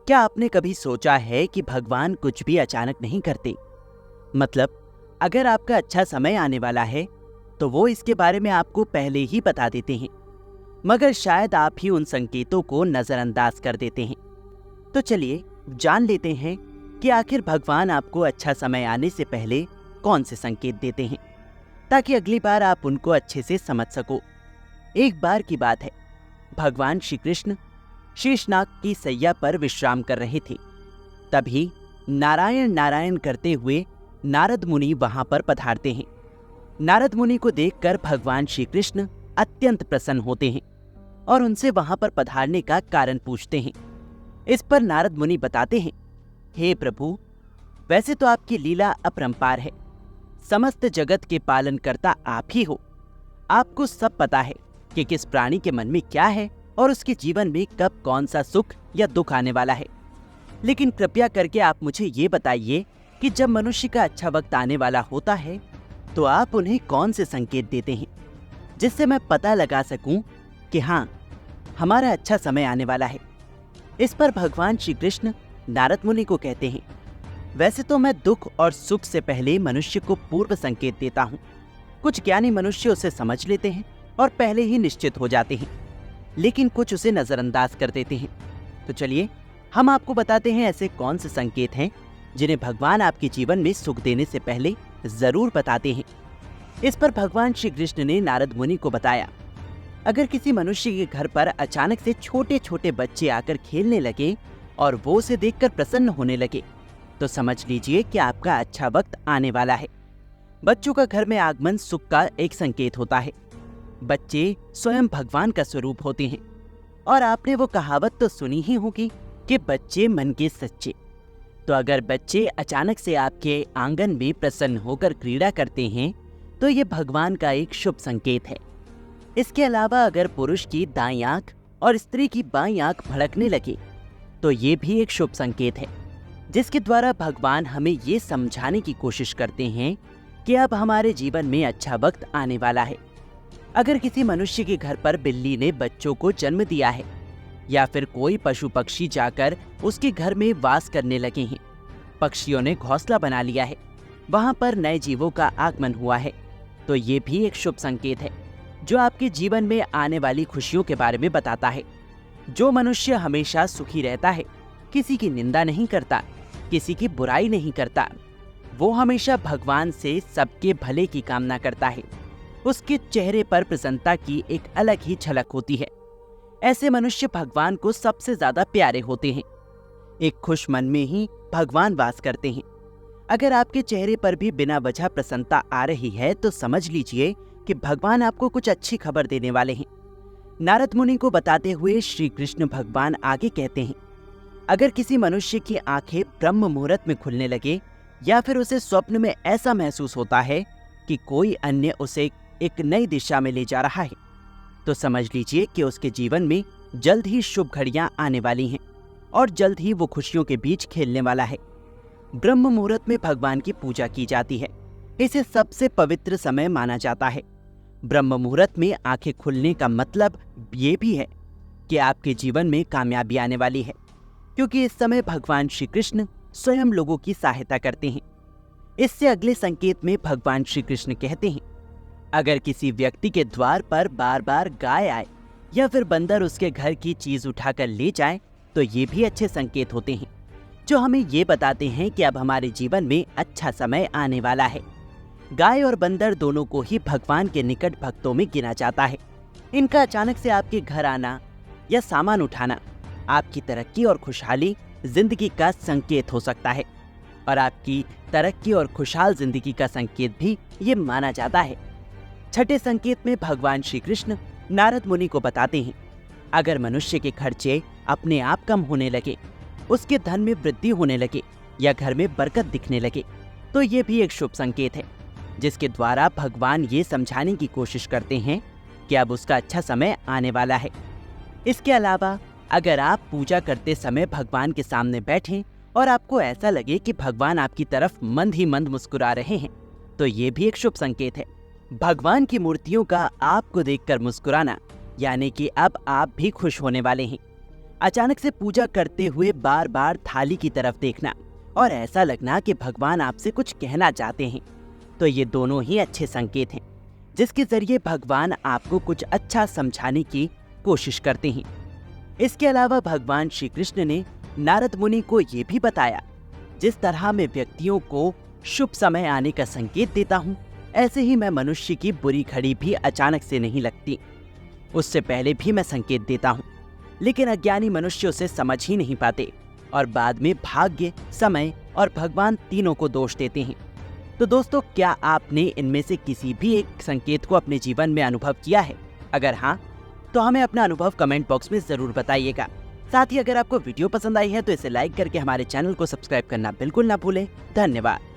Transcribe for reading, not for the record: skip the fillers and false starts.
क्या आपने कभी सोचा है कि भगवान कुछ भी अचानक नहीं करते? मतलब अगर आपका अच्छा समय आने वाला है तो वो इसके बारे में आपको पहले ही बता देते हैं, मगर शायद आप ही उन संकेतों को नजरअंदाज कर देते हैं। तो चलिए जान लेते हैं कि आखिर भगवान आपको अच्छा समय आने से पहले कौन से संकेत देते हैं, ताकि अगली बार आप उनको अच्छे से समझ सको। एक बार की बात है, भगवान श्री कृष्ण शेषनाग की सैया पर विश्राम कर रहे थे। तभी नारायण नारायण करते हुए नारद मुनि वहां पर पधारते हैं। नारद मुनि को देखकर भगवान श्री कृष्ण अत्यंत प्रसन्न होते हैं और उनसे वहां पर पधारने का कारण पूछते हैं। इस पर नारद मुनि बताते हैं, हे प्रभु, वैसे तो आपकी लीला अपरंपार है। समस्त जगत के पालनकर्ता आप ही हो। आपको सब पता है कि किस प्राणी के मन में क्या है और उसके जीवन में कब कौन सा सुख या दुख आने वाला है। लेकिन कृपया करके आप मुझे ये बताइए कि जब मनुष्य का अच्छा वक्त आने वाला होता है तो आप उन्हें कौन से संकेत देते हैं, जिससे मैं पता लगा सकूं कि हाँ, हमारा अच्छा समय आने वाला है। इस पर भगवान श्री कृष्ण नारद मुनि को कहते हैं, वैसे तो मैं दुख और सुख से पहले मनुष्य को पूर्व संकेत देता हूँ। कुछ ज्ञानी मनुष्य उसे समझ लेते हैं और पहले ही निश्चित हो जाते हैं, लेकिन कुछ उसे नजरअंदाज कर देते हैं। तो चलिए हम आपको बताते हैं ऐसे कौन से संकेत हैं जिन्हें भगवान आपके जीवन में सुख देने से पहले जरूर बताते हैं। इस पर भगवान श्री कृष्ण ने नारद मुनि को बताया, अगर किसी मनुष्य के घर पर अचानक से छोटे छोटे बच्चे आकर खेलने लगे और वो उसे देखकर प्रसन्न होने लगे तो समझ लीजिए कि आपका अच्छा वक्त आने वाला है। बच्चों का घर में आगमन सुख का एक संकेत होता है। बच्चे स्वयं भगवान का स्वरूप होते हैं और आपने वो कहावत तो सुनी ही होगी कि बच्चे मन के सच्चे। तो अगर बच्चे अचानक से आपके आंगन में प्रसन्न होकर क्रीड़ा करते हैं तो ये भगवान का एक शुभ संकेत है। इसके अलावा अगर पुरुष की दाईं आंख और स्त्री की बाईं आंख भड़कने लगे तो ये भी एक शुभ संकेत है, जिसके द्वारा भगवान हमें ये समझाने की कोशिश करते हैं कि अब हमारे जीवन में अच्छा वक्त आने वाला है। अगर किसी मनुष्य के घर पर बिल्ली ने बच्चों को जन्म दिया है या फिर कोई पशु पक्षी जाकर उसके घर में वास करने लगे हैं, पक्षियों ने घोंसला बना लिया है, वहां पर नए जीवों का आगमन हुआ है, तो ये भी एक शुभ संकेत है जो आपके जीवन में आने वाली खुशियों के बारे में बताता है। जो मनुष्य हमेशा सुखी रहता है, किसी की निंदा नहीं करता, किसी की बुराई नहीं करता, वो हमेशा भगवान से सबके भले की कामना करता है। उसके चेहरे पर प्रसन्नता की एक अलग ही झलक होती है। ऐसे मनुष्य भगवान को सबसे ज्यादा प्यारे होते हैं। एक खुश मन में ही भगवान वास करते हैं। अगर आपके चेहरे पर भी बिना वजह प्रसन्नता आ रही है तो समझ लीजिए कि भगवान आपको कुछ अच्छी खबर देने वाले हैं। नारद मुनि को बताते हुए श्री कृष्ण भगवान आगे कहते हैं, अगर किसी मनुष्य की आंखें ब्रह्म मुहूर्त में खुलने लगे या फिर उसे स्वप्न में ऐसा महसूस होता है कि कोई अन्य उसे एक नई दिशा में ले जा रहा है, तो समझ लीजिए कि उसके जीवन में जल्द ही शुभ घड़ियां आने वाली हैं और जल्द ही वो खुशियों के बीच खेलने वाला है। ब्रह्म मुहूर्त में भगवान की पूजा की जाती है। इसे सबसे पवित्र समय माना जाता है। ब्रह्म मुहूर्त में आंखें खुलने का मतलब ये भी है कि आपके जीवन में कामयाबी आने वाली है, क्योंकि इस समय भगवान श्री कृष्ण स्वयं लोगों की सहायता करते हैं। इससे अगले संकेत में भगवान श्री कृष्ण कहते हैं, अगर किसी व्यक्ति के द्वार पर बार बार गाय आए या फिर बंदर उसके घर की चीज उठाकर ले जाए तो ये भी अच्छे संकेत होते हैं, जो हमें ये बताते हैं कि अब हमारे जीवन में अच्छा समय आने वाला है। गाय और बंदर दोनों को ही भगवान के निकट भक्तों में गिना जाता है। इनका अचानक से आपके घर आना या सामान उठाना आपकी तरक्की और खुशहाली जिंदगी का संकेत हो सकता है, और आपकी तरक्की और खुशहाल जिंदगी का संकेत भी ये माना जाता है। छठे संकेत में भगवान श्री कृष्ण नारद मुनि को बताते हैं, अगर मनुष्य के खर्चे अपने आप कम होने लगे, उसके धन में वृद्धि होने लगे या घर में बरकत दिखने लगे तो ये भी एक शुभ संकेत है, जिसके द्वारा भगवान ये समझाने की कोशिश करते हैं कि अब उसका अच्छा समय आने वाला है। इसके अलावा अगर आप पूजा करते समय भगवान के सामने बैठें और आपको ऐसा लगे कि भगवान आपकी तरफ मंद ही मंद मुस्कुरा रहे हैं तो ये भी एक शुभ संकेत है। भगवान की मूर्तियों का आपको देखकर मुस्कुराना यानी कि अब आप भी खुश होने वाले हैं। अचानक से पूजा करते हुए बार बार थाली की तरफ देखना और ऐसा लगना कि भगवान आपसे कुछ कहना चाहते हैं, तो ये दोनों ही अच्छे संकेत हैं, जिसके जरिए भगवान आपको कुछ अच्छा समझाने की कोशिश करते हैं। इसके अलावा भगवान श्री कृष्ण ने नारद मुनि को ये भी बताया, जिस तरह मैं व्यक्तियों को शुभ समय आने का संकेत देता हूँ, ऐसे ही मैं मनुष्य की बुरी घड़ी भी अचानक से नहीं लगती। उससे पहले भी मैं संकेत देता हूँ, लेकिन अज्ञानी मनुष्य उसे समझ ही नहीं पाते और बाद में भाग्य, समय और भगवान तीनों को दोष देते हैं। तो दोस्तों, क्या आपने इनमें से किसी भी एक संकेत को अपने जीवन में अनुभव किया है? अगर हाँ, तो हमें अपना अनुभव कमेंट बॉक्स में जरूर बताइएगा। साथ ही अगर आपको वीडियो पसंद आई है तो इसे लाइक करके हमारे चैनल को सब्सक्राइब करना बिल्कुल ना भूलें। धन्यवाद।